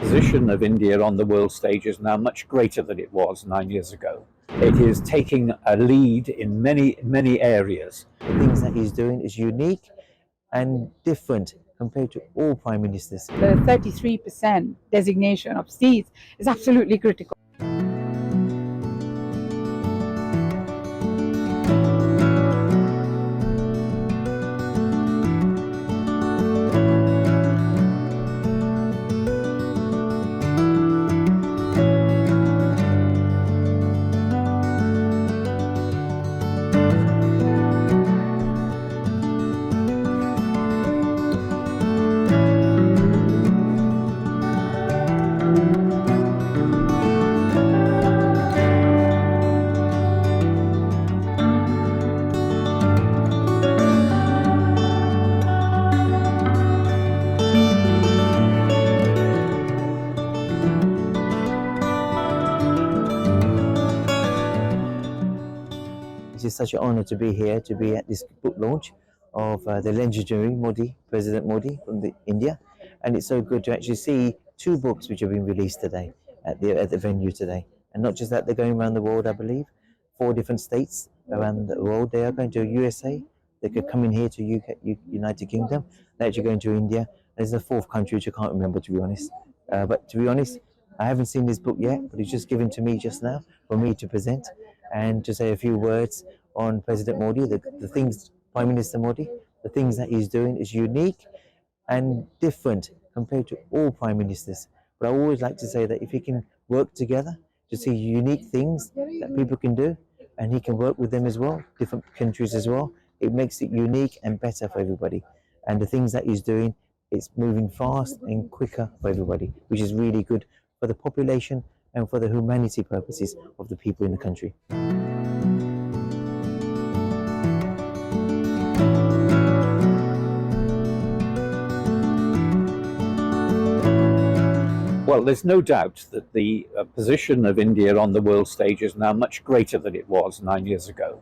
Position of India on the world stage is now much greater than it was 9 years ago. It is taking a lead in many areas. The things that he's doing is unique and different compared to all prime ministers. The 33% designation of seats is absolutely critical. It is such an honour to be here, to be at this book launch of the legendary Modi, President Modi from India, and it's so good to actually see two books which have been released today at the venue today. And not just that, they're going around the world, I believe, 4 different states around the world. They are going to USA, they could come in here to UK, United Kingdom, they're actually going to India. There's a 4th country which I can't remember, to be honest. But to be honest, I haven't seen this book yet, but it's just given to me just now for me to present and to say a few words on President Modi, the things, Prime Minister Modi, the things that he's doing is unique and different compared to all prime ministers. But I always like to say that if he can work together to see unique things that people can do, and he can work with them as well, different countries as well, it makes it unique and better for everybody. And the things that he's doing, it's moving fast and quicker for everybody, which is really good for the population and for the humanity purposes of the people in the country. Well, there's no doubt that the position of India on the world stage is now much greater than it was 9 years ago.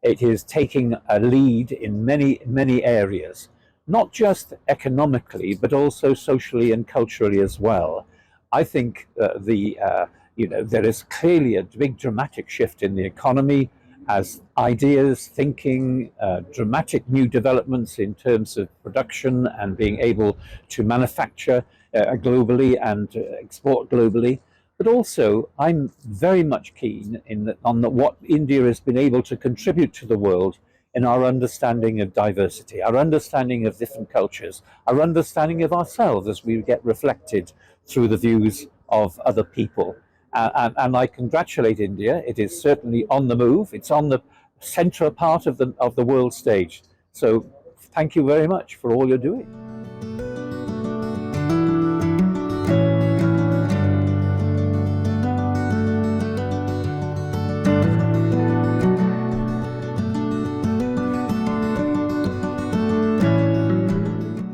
It is taking a lead in many areas, not just economically, but also socially and culturally as well. I think there is clearly a big dramatic shift in the economy as ideas, thinking, dramatic new developments in terms of production and being able to manufacture globally and export globally. But also, I'm very much keen on what India has been able to contribute to the world in our understanding of diversity, our understanding of different cultures, our understanding of ourselves as we get reflected through the views of other people. And I congratulate India. It is certainly on the move. It's on the central part of the world stage. So thank you very much for all you're doing.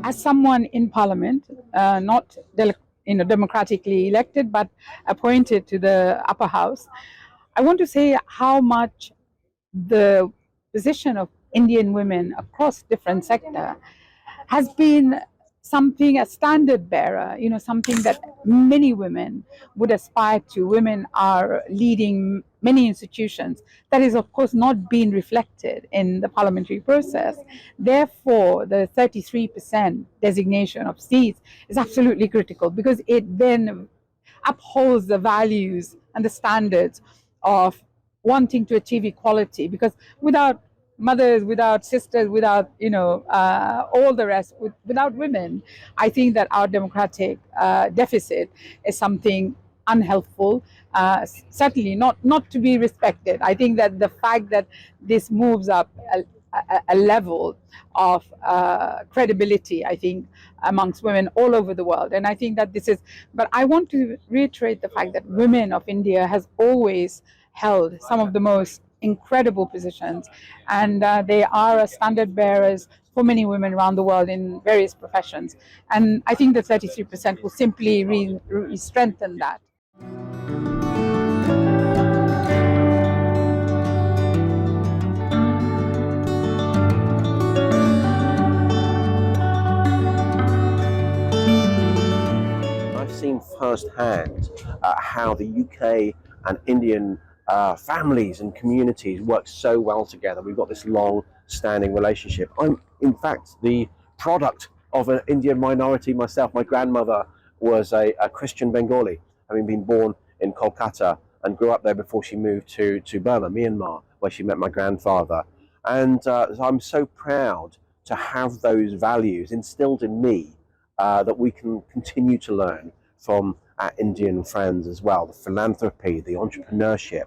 As someone in Parliament, not democratically elected, but appointed to the upper house, I want to say how much the position of Indian women across different sectors has been something, a standard bearer, something that many women would aspire to. Women are leading many institutions. That is, of course, not being reflected in the parliamentary process. Therefore, the 33% designation of seats is absolutely critical, because it then upholds the values and the standards of wanting to achieve equality. Because without mothers, without sisters, without all the rest, without women, I think that our democratic deficit is something unhelpful, certainly not to be respected. I think that the fact that this moves up a level of credibility, I think, amongst women all over the world, and I think that this is, but I want to reiterate the fact that women of India has always held some of the most incredible positions, and they are standard bearers for many women around the world in various professions. And I think the 33% will simply strengthen that. seen firsthand how the UK and Indian families and communities work so well together. We've got this long-standing relationship. I'm, in fact, the product of an Indian minority myself. My grandmother was a Christian Bengali, having been born in Kolkata and grew up there before she moved to Burma, Myanmar, where she met my grandfather. And so I'm so proud to have those values instilled in me that we can continue to learn from our Indian friends as well. The philanthropy, the entrepreneurship.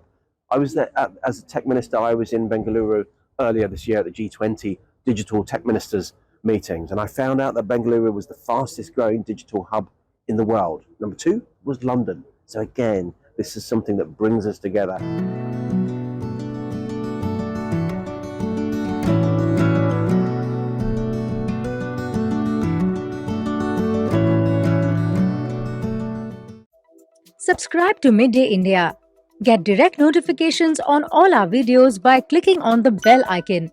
I was there as a tech minister. I was in Bengaluru earlier this year at the G20 Digital Tech Ministers meetings, and I found out that Bengaluru was the fastest growing digital hub in the world. Number 2 was London. So again, this is something that brings us together. Subscribe to Midday India. Get direct notifications on all our videos by clicking on the bell icon.